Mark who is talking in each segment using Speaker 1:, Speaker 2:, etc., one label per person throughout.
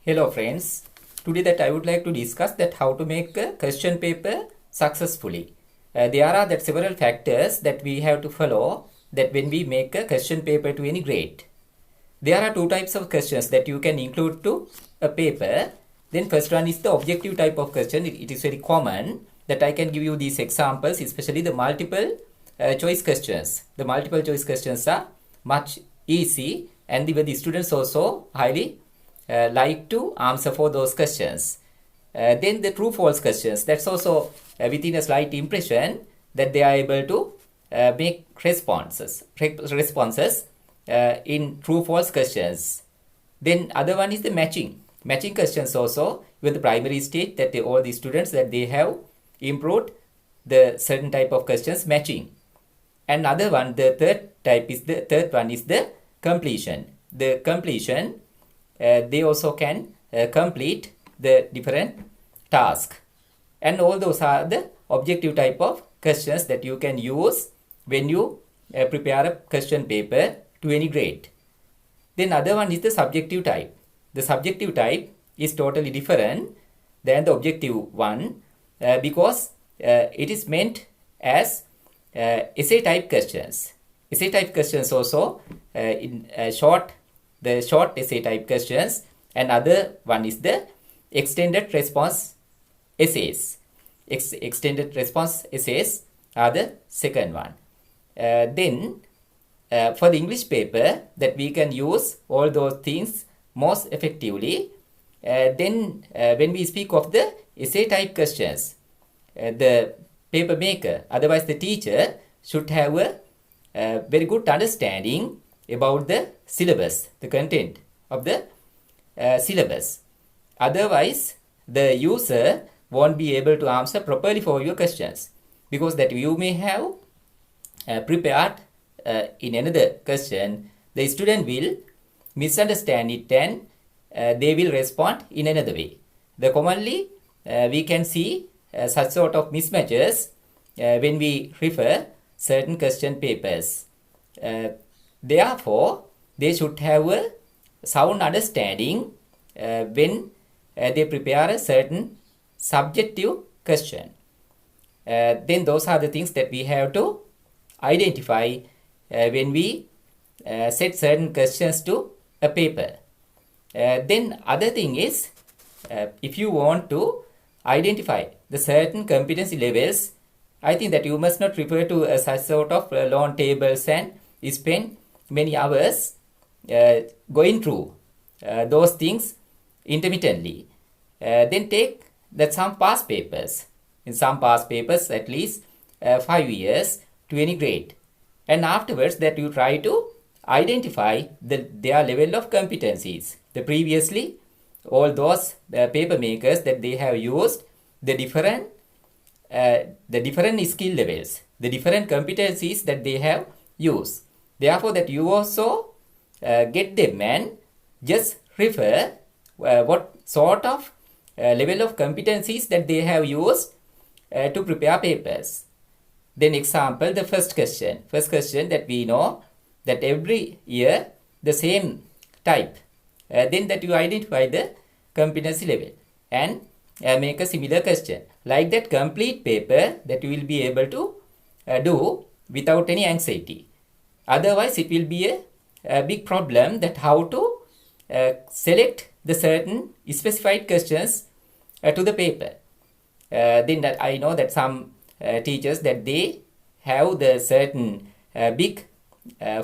Speaker 1: Hello friends, today that I would like to discuss that how to make a question paper successfully. There are that several factors that we have to follow that when we make a question paper to any grade. There are two types of questions that you can include to a paper. Then first one is the objective type of question. It is very common that I can give you these examples, especially the multiple choice questions. The multiple choice questions are much easy and the students also highly like to answer for those questions. Then the true false questions, that's also within a slight impression that they are able to make responses in true false questions. Then other one is the matching questions also with the primary stage that all the students that they have improved the certain type of questions matching. And other one, the third one is the completion. The completion, they also can complete the different task. And all those are the objective type of questions that you can use when you prepare a question paper to any grade. Then other one is the subjective type. The subjective type is totally different than the objective one because it is meant as essay type questions. Essay type questions also in short essay type questions, and other one is the extended response essays. Extended response essays are the second one. Then for the English paper that we can use all those things most effectively. Then when we speak of the essay type questions, the paper maker, otherwise the teacher, should have a very good understanding about the syllabus, the content of the syllabus. Otherwise, the user won't be able to answer properly for your questions, because that you may have prepared in another question, the student will misunderstand it and they will respond in another way. The commonly we can see such sort of mismatches when we refer certain question papers. Therefore, they should have a sound understanding when they prepare a certain subjective question. Then those are the things that we have to identify when we set certain questions to a paper. Then other thing is, if you want to identify the certain competency levels, I think that you must not refer to such sort of long tables and spend many hours going through those things intermittently. Then take that some past papers. In some past papers, at least 5 years to any grade. And afterwards that you try to identify their level of competencies. The previously, all those paper makers that they have used the different skill levels, the different competencies that they have used. Therefore, that you also get them and just refer what sort of level of competencies that they have used to prepare papers. Then example, the first question that we know that every year the same type. Then that you identify the competency level and make a similar question. Like that complete paper that you will be able to do without any anxiety. Otherwise, it will be a big problem that how to select the certain specified questions to the paper. Then that I know that some teachers that they have the certain big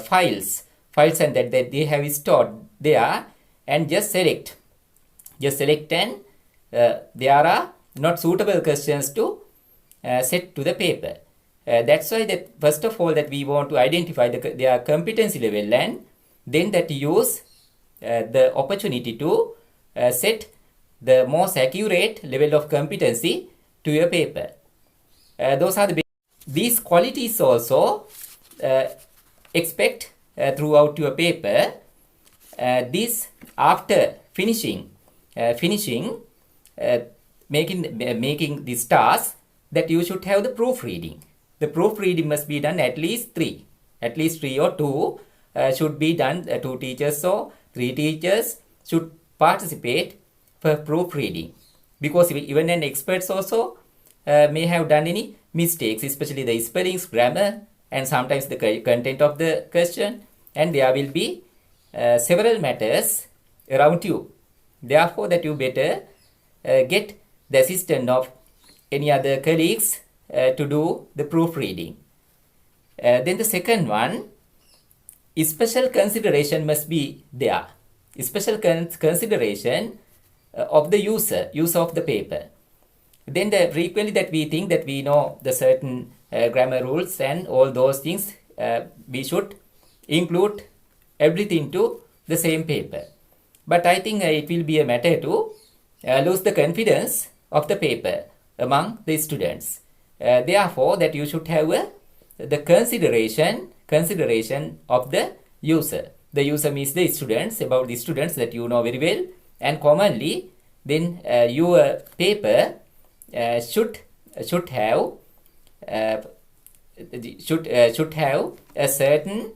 Speaker 1: files and that they have stored there and just select and there are not suitable questions to set to the paper. That's why that first of all that we want to identify their competency level and then that use the opportunity to set the most accurate level of competency to your paper. Those are these qualities also expect throughout your paper. This after finishing making this task, that you should have the proofreading. The proofreading must be done at least three or two should be done. 2 teachers or 3 teachers should participate for proofreading, because even an experts also may have done any mistakes, especially the spellings, grammar, and sometimes the content of the question, and there will be several matters around you. Therefore, that you better get the assistance of any other colleagues to do the proofreading. Then the second one, special consideration must be there. Special consideration of the user of the paper. Then frequently that we think that we know the certain grammar rules and all those things, we should include everything to the same paper. But I think it will be a matter to lose the confidence of the paper among the students. Therefore, that you should have the consideration of the user. The user means the students, about the students that you know very well, and commonly then your paper should have a certain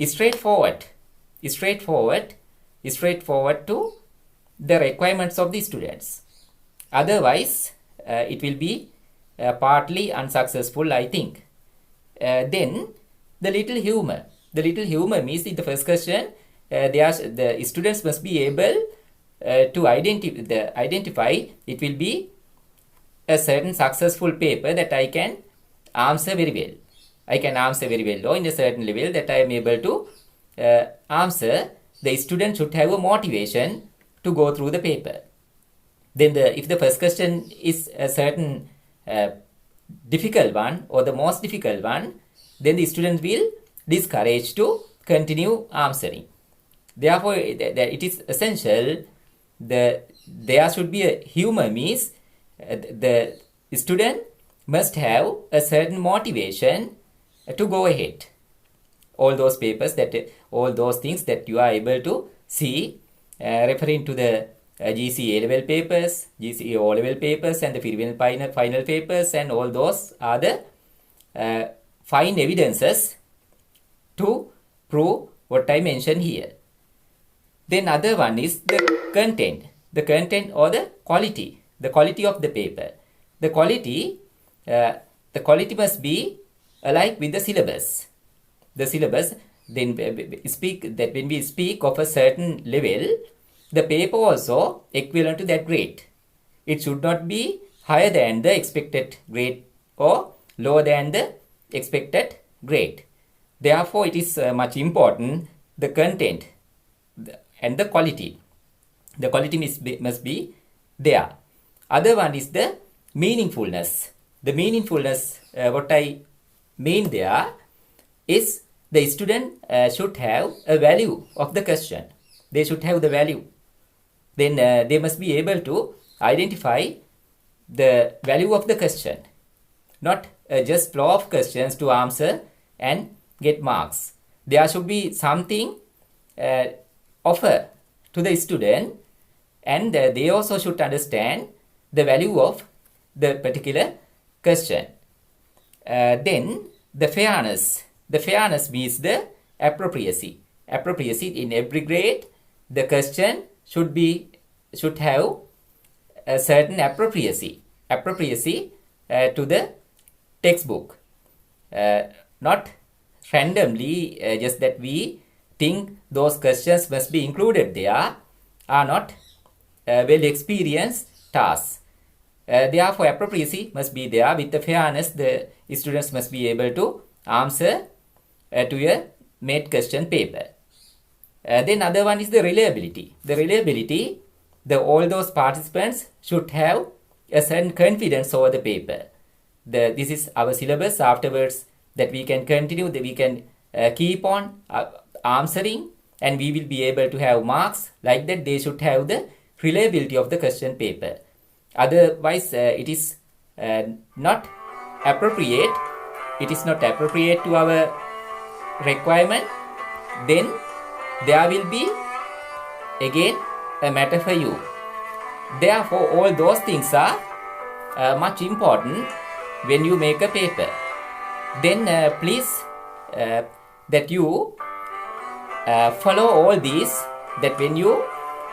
Speaker 1: straightforward to the requirements of the students. Otherwise, it will be partly unsuccessful, I think. Then the little humor. The little humor means in the first question, the students must be able to identify it will be a certain successful paper that I can answer very well. I can answer very well, or in a certain level that I am able to answer. The student should have a motivation to go through the paper. Then if the first question is a certain difficult one or the most difficult one, then the student will discourage to continue answering. Therefore, it is essential there should be a humor, means the student must have a certain motivation to go ahead. All those papers all those things that you are able to see, referring to the GCE A-level papers, GCE O-level papers, and the final papers, and all those are the fine evidences to prove what I mentioned here. Then other one is the content or the quality of the paper. The quality must be alike with the syllabus. The syllabus, then when we speak of a certain level, the paper also equivalent to that grade. It should not be higher than the expected grade or lower than the expected grade. Therefore, it is much important, the content and the quality. The quality must be there. Other one is the meaningfulness. The meaningfulness, what I mean there is the student should have a value of the question. They should have the value. Then they must be able to identify the value of the question, not just flow of questions to answer and get marks. There should be something offer to the student, and they also should understand the value of the particular question. Then the fairness. The fairness means the appropriacy. Appropriacy in every grade. The question should have a certain appropriacy to the textbook. Not randomly, just that we think those questions must be included there, are not well experienced tasks. Therefore, appropriacy must be there. With the fairness, the students must be able to answer to a made question paper. Then other one is the reliability. The reliability, all those participants should have a certain confidence over the paper. This is our syllabus. Afterwards, that we can continue, that we can keep on answering, and we will be able to have marks. Like that, they should have the reliability of the question paper. Otherwise, it is not appropriate. It is not appropriate to our requirement. Then there will be again a matter for you. Therefore, all those things are much important when you make a paper. Then please that you follow all these, that when you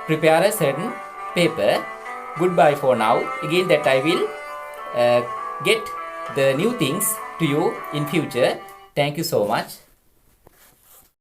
Speaker 1: prepare a certain paper. Goodbye for now. Again that I will get the new things to you in future. Thank you so much.